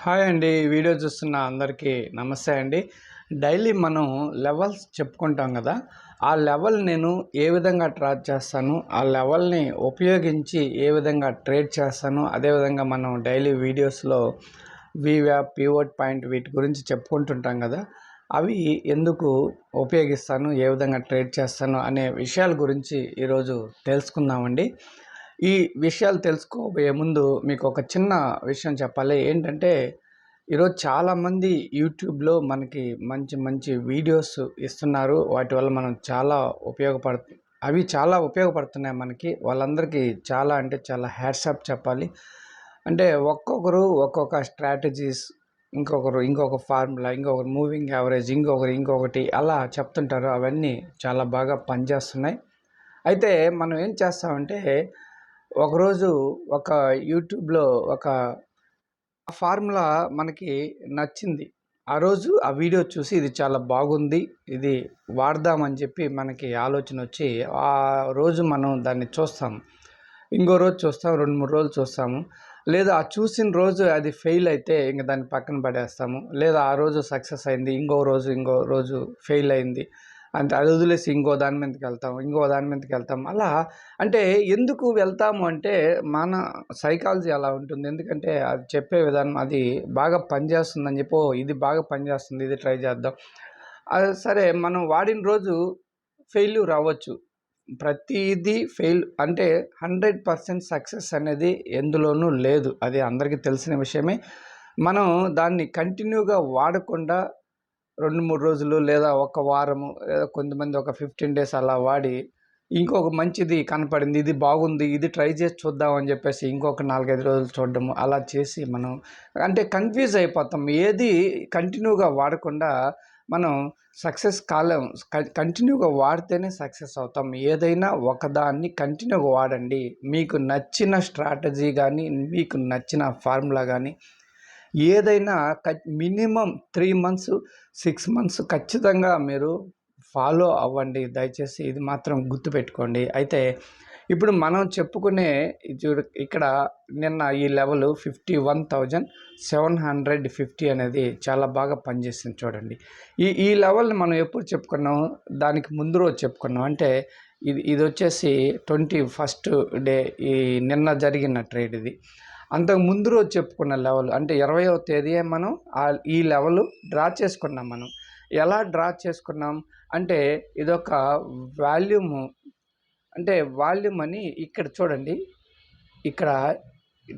Hi అండి. Video చూస్తున్న అందరికీ నమస్తే అండి. డైలీ మనం లెవెల్స్ చెప్పుకుంటాం కదా! ఆ లెవెల్ నేను ఏ విధంగా ట్రాక్ చేస్తాను, ఆ లెవెల్‌ని ఉపయోగించి ఏ విధంగా ట్రేడ్ చేస్తాను, అదేవిధంగా మనం డైలీ వీడియోస్‌లో వీవ్యాప్, పివోట్ పాయింట్ వీటి గురించి చెప్పుకుంటుంటాం కదా! అవి ఎందుకు ఉపయోగిస్తాను, ఏ విధంగా ట్రేడ్ చేస్తాను అనే విషయాల గురించి ఈరోజు తెలుసుకుందామండి. ఈ విషయాలు తెలుసుకోబోయే ముందు మీకు ఒక చిన్న విషయం చెప్పాలి. ఏంటంటే ఈరోజు చాలామంది యూట్యూబ్లో మనకి మంచి మంచి వీడియోస్ ఇస్తున్నారు. వాటి వల్ల మనం అవి చాలా ఉపయోగపడుతున్నాయి మనకి. వాళ్ళందరికీ చాలా అంటే చాలా హ్యాట్స్ ఆఫ్ చెప్పాలి. అంటే ఒక్కొక్కరు ఒక్కొక్క స్ట్రాటజీస్, ఇంకొకరు ఇంకొక ఫార్ములా, ఇంకొకరు మూవింగ్ యావరేజ్, ఇంకొకటి అలా చెప్తుంటారు. అవన్నీ చాలా బాగా పనిచేస్తున్నాయి. అయితే మనం ఏం చేస్తామంటే ఒకరోజు ఒక యూట్యూబ్లో ఒక ఫార్ములా మనకి నచ్చింది. ఆ రోజు ఆ వీడియో చూసి ఇది చాలా బాగుంది, ఇది వాడదామని చెప్పి మనకి ఆలోచనొచ్చి ఆ రోజు మనం దాన్ని చూస్తాం. ఇంకో రోజు చూస్తాం, 2, 3 రోజులు చూస్తాము. లేదా ఆ చూసిన రోజు అది ఫెయిల్ అయితే ఇంక దాన్ని పక్కన పడేస్తాము. లేదా ఆ రోజు సక్సెస్ అయింది, ఇంకో రోజు ఫెయిల్ అయింది. అంతే, అది వదిలేసి ఇంకో దాని మీదకెళ్తాం. అలా అంటే ఎందుకు వెళ్తాము అంటే మన సైకాలజీ అలా ఉంటుంది. ఎందుకంటే అది చెప్పే విధానం అది బాగా పనిచేస్తుందని చెప్పి, ఇది బాగా పనిచేస్తుంది, ఇది ట్రై చేద్దాం. అది సరే, మనం వాడిన రోజు ఫెయిల్యూర్ అవ్వచ్చు. ప్రతీదీ ఫెయిల్ అంటే 100% సక్సెస్ అనేది ఎందులోనూ లేదు. అది అందరికీ తెలిసిన విషయమే. మనం దాన్ని కంటిన్యూగా వాడకుండా 2, 3 రోజులు లేదా ఒక వారము, లేదా కొంతమంది ఒక 15 డేస్ అలా వాడి ఇంకొక మంచిది కనపడింది, ఇది బాగుంది, ఇది ట్రై చేసి చూద్దాం అని చెప్పేసి ఇంకొక 4, 5 రోజులు చూడడము అలా చేసి మనం అంటే కన్‌ఫ్యూజ్ అయిపోతాం. ఏది కంటిన్యూగా వాడకుండా మనం సక్సెస్ కాలేం. కంటిన్యూగా వాడితేనే సక్సెస్ అవుతాం. ఏదైనా ఒకదాన్ని కంటిన్యూగా వాడండి. మీకు నచ్చిన స్ట్రాటజీ గానీ, మీకు నచ్చిన ఫార్ములా గానీ ఏదైనా మినిమమ్ 3 మంత్స్, 6 మంత్స్ ఖచ్చితంగా మీరు ఫాలో అవ్వండి. దయచేసి ఇది మాత్రం గుర్తుపెట్టుకోండి. అయితే ఇప్పుడు మనం చెప్పుకునే ఇక్కడ నిన్న ఈ లెవెల్ 51,750 అనేది చాలా బాగా పనిచేసింది చూడండి. ఈ లెవెల్‌ని మనం ఎప్పుడు చెప్పుకున్నాం? దానికి ముందు రోజు చెప్పుకున్నాం. అంటే ఇదొచ్చేసి 21st డే, ఈ నిన్న జరిగిన ట్రేడ్ ఇది. అంతకు ముందు రోజు చెప్పుకున్న లెవెల్ అంటే 20వ తేదీయే మనం ఈ లెవెల్ డ్రా చేసుకున్నాం మనం. ఎలా డ్రా చేసుకున్నాం అంటే ఇదొక వాల్యూమ్, అంటే వాల్యూమ్ అని ఇక్కడ చూడండి. ఇక్కడ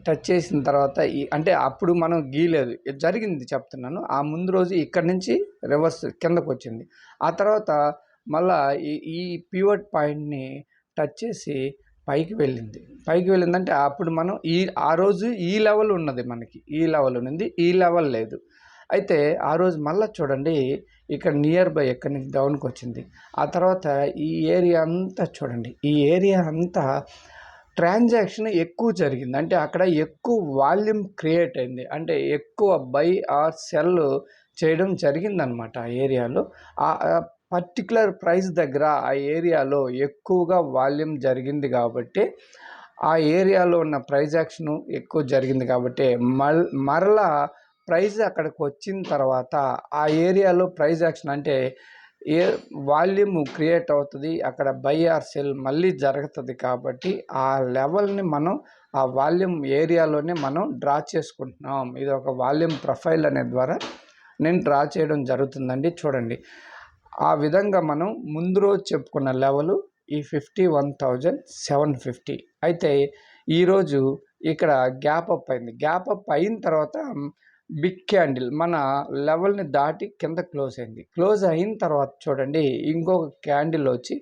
టచ్ చేసిన తర్వాత అంటే అప్పుడు మనం గీయలేదు, జరిగింది చెప్తున్నాను. ఆ ముందు రోజు ఇక్కడి నుంచి రివర్స్ కిందకొచ్చింది. ఆ తర్వాత మళ్ళా ఈ పివట్ పాయింట్‌ని టచ్ చేసి పైకి వెళ్ళిందంటే అప్పుడు మనం ఆ రోజు ఈ లెవెల్ ఉన్నది మనకి. ఈ లెవెల్ ఉన్నింది, ఈ లెవెల్ లేదు. అయితే ఆ రోజు మళ్ళా చూడండి, ఇక్కడ నియర్ బై ఎక్కడి నుంచి డౌన్‌కొచ్చింది. ఆ తర్వాత ఈ ఏరియా అంతా చూడండి. ఈ ఏరియా అంతా ట్రాన్సాక్షన్ ఎక్కువ జరిగింది. అంటే అక్కడ ఎక్కువ వాల్యూమ్ క్రియేట్ అయింది. అంటే ఎక్కువ బై ఆర్ సెల్ చేయడం జరిగిందనమాట ఆ ఏరియాలో. పర్టిక్యులర్ ప్రైస్ దగ్గర ఆ ఏరియాలో ఎక్కువగా వాల్యూమ్ జరిగింది కాబట్టి, ఆ ఏరియాలో ఉన్న ప్రైస్ యాక్షను ఎక్కువ జరిగింది కాబట్టి మరలా ప్రైస్ అక్కడికి వచ్చిన తర్వాత ఆ ఏరియాలో ప్రైస్ యాక్షన్ అంటే వాల్యూమ్ క్రియేట్ అవుతుంది. అక్కడ బై ఆర్ సెల్ మళ్ళీ జరుగుతుంది కాబట్టి ఆ లెవెల్‌ని మనం ఆ వాల్యూమ్ ఏరియాలోనే మనం డ్రా చేసుకుంటున్నాం. ఇది ఒక వాల్యూమ్ ప్రొఫైల్ అనే ద్వారా నేను డ్రా చేయడం జరుగుతుందండి. చూడండి, ఆ విధంగా మనం ముందు రోజు చెప్పుకున్న లెవెలు ఈ 51,750. అయితే ఈరోజు ఇక్కడ గ్యాప్ అప్ అయింది. గ్యాప్ అప్ అయిన తర్వాత బిగ్ క్యాండిల్ మన లెవెల్‌ని దాటి కింద క్లోజ్ అయింది. క్లోజ్ అయిన తర్వాత చూడండి, ఇంకొక క్యాండిల్ వచ్చి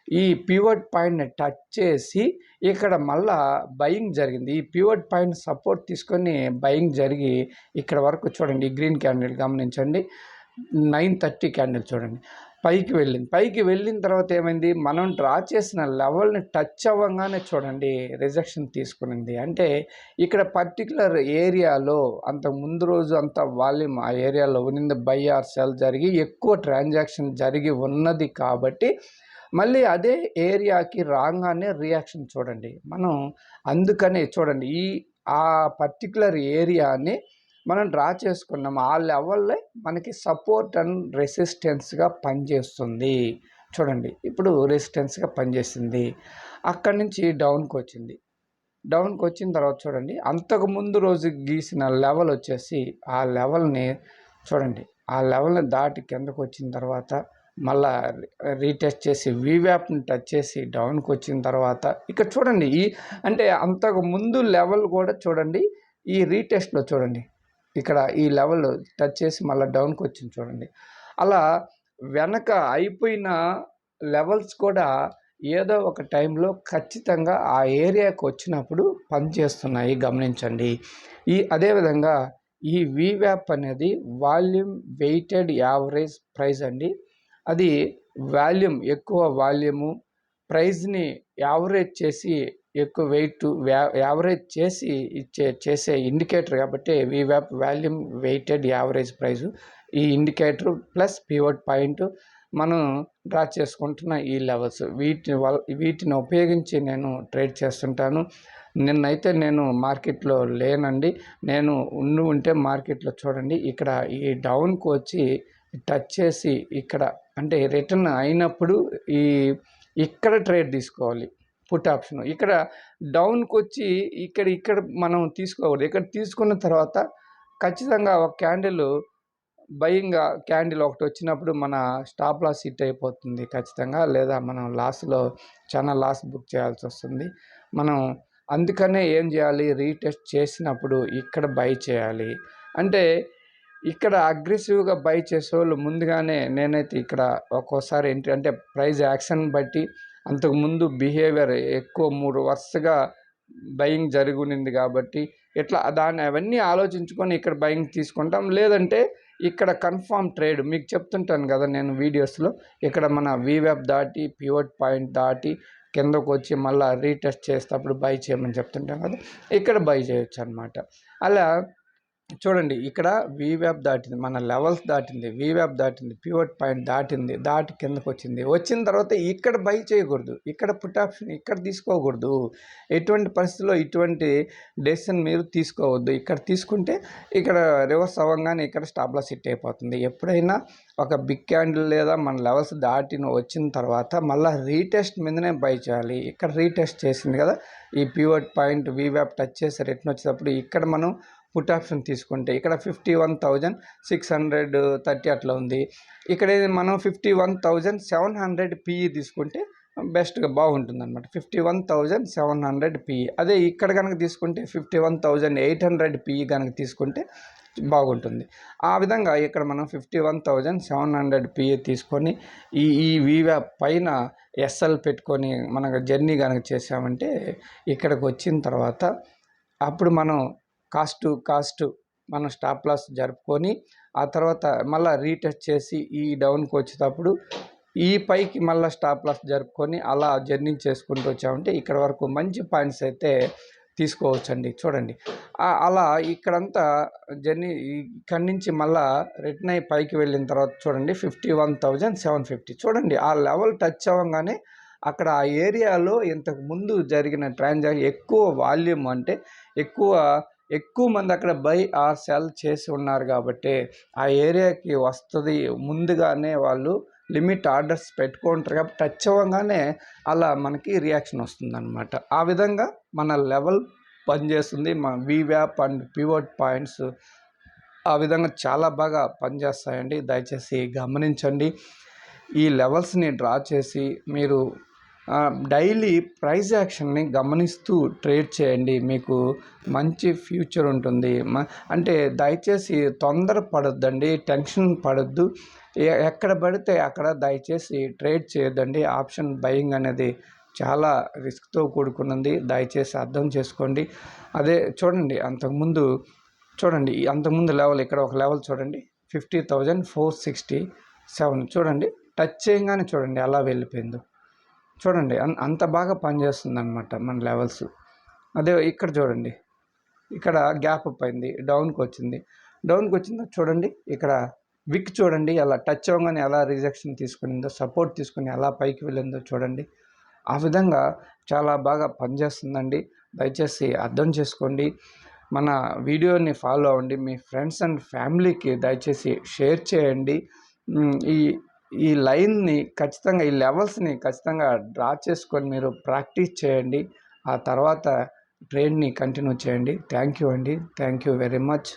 ఈ పివట్ పాయింట్‌ని టచ్ చేసి ఇక్కడ మళ్ళా బయింగ్ జరిగింది. ఈ పివట్ పాయింట్ సపోర్ట్ తీసుకొని బయింగ్ జరిగి ఇక్కడ వరకు చూడండి. ఈ గ్రీన్ క్యాండిల్ గమనించండి. 9:30 క్యాండిల్ చూడండి, పైకి వెళ్ళిన తర్వాత ఏమైంది, మనం డ్రా చేసిన లెవెల్‌ని టచ్ అవ్వంగానే చూడండి రిజెక్షన్ తీసుకునింది. అంటే ఇక్కడ పర్టిక్యులర్ ఏరియాలో అంతకు ముందు రోజు అంత వాల్యూమ్ ఆ ఏరియాలో ఉన్నింది, బై ఆర్ సెల్ జరిగి ఎక్కువ ట్రాన్సాక్షన్ జరిగి ఉన్నది కాబట్టి మళ్ళీ అదే ఏరియాకి రాగానే రియాక్షన్ చూడండి. మనం అందుకనే చూడండి ఆ పర్టిక్యులర్ ఏరియాని మనం డ్రా చేసుకున్నాం. ఆ లెవెల్లే మనకి సపోర్ట్ అండ్ రెసిస్టెన్స్‌గా పనిచేస్తుంది. చూడండి ఇప్పుడు రెసిస్టెన్స్‌గా పనిచేసింది. అక్కడి నుంచి డౌన్‌కొచ్చింది. డౌన్‌కొచ్చిన తర్వాత చూడండి అంతకుముందు రోజు గీసిన లెవెల్ వచ్చేసి ఆ లెవెల్‌ని చూడండి. ఆ లెవెల్‌ని దాటి కిందకొచ్చిన తర్వాత మళ్ళా రీటెస్ట్ చేసి వీవ్యాప్‌ని టచ్ చేసి డౌన్‌కొచ్చిన తర్వాత ఇక్కడ చూడండి అంటే అంతకుముందు లెవెల్ కూడా చూడండి. ఈ రీటెస్ట్‌లో చూడండి. ఇక్కడ ఈ లెవెల్ టచ్ చేసి మళ్ళీ డౌన్‌కొచ్చింది చూడండి. అలా వెనక అయిపోయిన లెవెల్స్ కూడా ఏదో ఒక టైంలో ఖచ్చితంగా ఆ ఏరియాకి వచ్చినప్పుడు పనిచేస్తున్నాయి గమనించండి. అదేవిధంగా ఈ వీవ్యాప్ అనేది వాల్యూమ్ వెయిటెడ్ యావరేజ్ ప్రైస్ అండి. అది ఎక్కువ వాల్యూము ప్రైస్‌ని యావరేజ్ చేసి ఎక్కువ వెయిట్ యావరేజ్ చేసి చేసే ఇండికేటర్ కాబట్టి వీవ్యాప్ వాల్యూమ్ వెయిటెడ్ యావరేజ్ ప్రైస్. ఈ ఇండికేటర్ ప్లస్ పివట్ పాయింట్ మనం డ్రా చేసుకుంటున్న ఈ లెవెల్స్ వీటిని ఉపయోగించి నేను ట్రేడ్ చేస్తుంటాను. నిన్నైతే నేను మార్కెట్లో లేనండి. నేను ఉంటే మార్కెట్లో చూడండి ఇక్కడ ఈ డౌన్‌కి వచ్చి టచ్ చేసి ఇక్కడ అంటే రిటర్న్ అయినప్పుడు ఇక్కడ ట్రేడ్ తీసుకోవాలి. పుట్ ఆప్షన్ ఇక్కడ డౌన్‌కొచ్చి ఇక్కడ మనం తీసుకోకూడదు. ఇక్కడ తీసుకున్న తర్వాత ఖచ్చితంగా ఒక క్యాండిల్ ఒకటి వచ్చినప్పుడు మన స్టాప్ లాస్ హిట్ అయిపోతుంది ఖచ్చితంగా. లేదా మనం చాలా లాస్ బుక్ చేయాల్సి వస్తుంది. మనం అందుకనే ఏం చేయాలి, రీటెస్ట్ చేసినప్పుడు ఇక్కడ బై చేయాలి. అంటే ఇక్కడ అగ్రెసివ్‌గా బై చేసేవాళ్ళు ముందుగానే నేనైతే ఇక్కడ ఒక్కోసారి ఎంట్రీ అంటే ప్రైస్ యాక్షన్ బట్టి అంతకుముందు బిహేవియర్ ఎక్కువ 3 వరుసగా బయింగ్ జరిగునింది కాబట్టి ఇట్లా అవన్నీ ఆలోచించుకొని ఇక్కడ బయింగ్ తీసుకుంటాం. లేదంటే ఇక్కడ కన్ఫర్మ్ ట్రేడ్ మీకు చెప్తుంటాను కదా నేను వీడియోస్లో. ఇక్కడ మన వీవ్యాప్ దాటి పివట్ పాయింట్ దాటి కిందకు వచ్చి మళ్ళీ రీటెస్ట్ చేసేటప్పుడు బై చేయమని చెప్తుంటాం కదా, ఇక్కడ బై చేయొచ్చు అనమాట. అలా చూడండి ఇక్కడ వీవ్యాప్ దాటింది, మన లెవెల్స్ దాటింది, వీవ్యాప్ దాటింది, పివట్ పాయింట్ దాటి కిందకు వచ్చిన తర్వాత ఇక్కడ బై చేయకూడదు, ఇక్కడ పుట్ ఆప్షన్ ఇక్కడ తీసుకోకూడదు. ఎటువంటి పరిస్థితుల్లో ఇటువంటి డెసిషన్ మీరు తీసుకోవద్దు. ఇక్కడ తీసుకుంటే ఇక్కడ రివర్స్ అవ్వగానే ఇక్కడ స్టాప్ లాస్ హిట్ అయిపోతుంది. ఎప్పుడైనా ఒక బిగ్ క్యాండిల్ లేదా మన లెవెల్స్ వచ్చిన తర్వాత మళ్ళీ రీటెస్ట్ మీదనే బై చేయాలి. ఇక్కడ రీటెస్ట్ చేసింది కదా, ఈ పివట్ పాయింట్ వీవ్యాప్ టచ్ చేసి రిటర్న్ వచ్చేటప్పుడు ఇక్కడ మనం పుట్ ఆప్షన్ తీసుకుంటే ఇక్కడ 51,630 అట్లా ఉంది. ఇక్కడ మనం 51,700 పిఈ తీసుకుంటే బెస్ట్గా బాగుంటుందన్నమాట. 51,700 పిఈ. అదే ఇక్కడ కనుక తీసుకుంటే 51,800 పిఈ కనుక తీసుకుంటే బాగుంటుంది. ఆ విధంగా ఇక్కడ మనం 51,700 పిఏ తీసుకొని ఈ వీవ్యాప్ పైన ఎస్ఎల్ పెట్టుకొని మనకు జర్నీ కనుక చేసామంటే ఇక్కడికి వచ్చిన తర్వాత అప్పుడు మనం కాస్ట్ మనం స్టాప్ లాస్ జరుపుకొని ఆ తర్వాత మళ్ళీ రీటెస్ట్ చేసి ఈ డౌన్కి వచ్చేటప్పుడు ఈ పైకి మళ్ళీ స్టాప్ లాస్ జరుపుకొని అలా జర్నీ చేసుకుంటూ వచ్చామంటే ఇక్కడ వరకు మంచి పాయింట్స్ అయితే తీసుకోవచ్చండి. చూడండి అలా ఇక్కడంతా జర్నీ ఇక్కడి నుంచి మళ్ళీ రిటర్న్ అయ్యి పైకి వెళ్ళిన తర్వాత చూడండి 51,750 చూడండి ఆ లెవెల్ టచ్ అవ్వగానే అక్కడ ఆ ఏరియాలో ఇంతకుముందు జరిగిన ట్రాన్సాక్షన్ ఎక్కువ వాల్యూమ్ అంటే ఎక్కువ మంది అక్కడ బై ఆర్ సెల్ చేసి ఉన్నారు కాబట్టి ఆ ఏరియాకి వస్తుంది ముందుగానే వాళ్ళు లిమిట్ ఆర్డర్స్ పెట్టుకుంటారు కాబట్టి టచ్ అవ్వగానే అలా మనకి రియాక్షన్ వస్తుందన్నమాట. ఆ విధంగా మన లెవెల్ పనిచేస్తుంది. మన వీవ్యాప్ అండ్ పివట్ పాయింట్స్ ఆ విధంగా చాలా బాగా పనిచేస్తాయండి. దయచేసి గమనించండి. ఈ లెవెల్స్ని డ్రా చేసి మీరు డైలీ ప్రైస్ యాక్షన్ని గమనిస్తూ ట్రేడ్ చేయండి. మీకు మంచి ఫ్యూచర్ ఉంటుంది. అంటే దయచేసి తొందర పడొద్దండి, టెన్షన్ పడొద్దు. ఎక్కడ పడితే అక్కడ దయచేసి ట్రేడ్ చేయొద్దండి. ఆప్షన్ బయింగ్ అనేది చాలా రిస్క్తో కూడుకున్నది. దయచేసి అర్థం చేసుకోండి. అదే చూడండి అంతకుముందు లెవెల్ ఇక్కడ ఒక లెవెల్ చూడండి 50,467 చూడండి. టచ్ చేయగానే చూడండి అలా వెళ్ళిపోయిందో. చూడండి అంత బాగా పనిచేస్తుంది అనమాట మన లెవెల్స్. అదే ఇక్కడ చూడండి, ఇక్కడ గ్యాప్ అప్ అయింది, డౌన్కి వచ్చింది చూడండి. ఇక్కడ విక్ చూడండి అలా టచ్ అవ్వగానే ఎలా రిజెక్షన్ తీసుకునిందో, సపోర్ట్ తీసుకుని ఎలా పైకి వెళ్ళిందో చూడండి. ఆ విధంగా చాలా బాగా పనిచేస్తుందండి. దయచేసి అర్థం చేసుకోండి. మన వీడియోని ఫాలో అవ్వండి. మీ ఫ్రెండ్స్ అండ్ ఫ్యామిలీకి దయచేసి షేర్ చేయండి. ఈ ఈ లైన్ని ఖచ్చితంగా, ఈ లెవెల్స్ని ఖచ్చితంగా డ్రా చేసుకొని మీరు ప్రాక్టీస్ చేయండి. ఆ తర్వాత ట్రైన్ని కంటిన్యూ చేయండి. థ్యాంక్ యూ అండి. Thank you very much.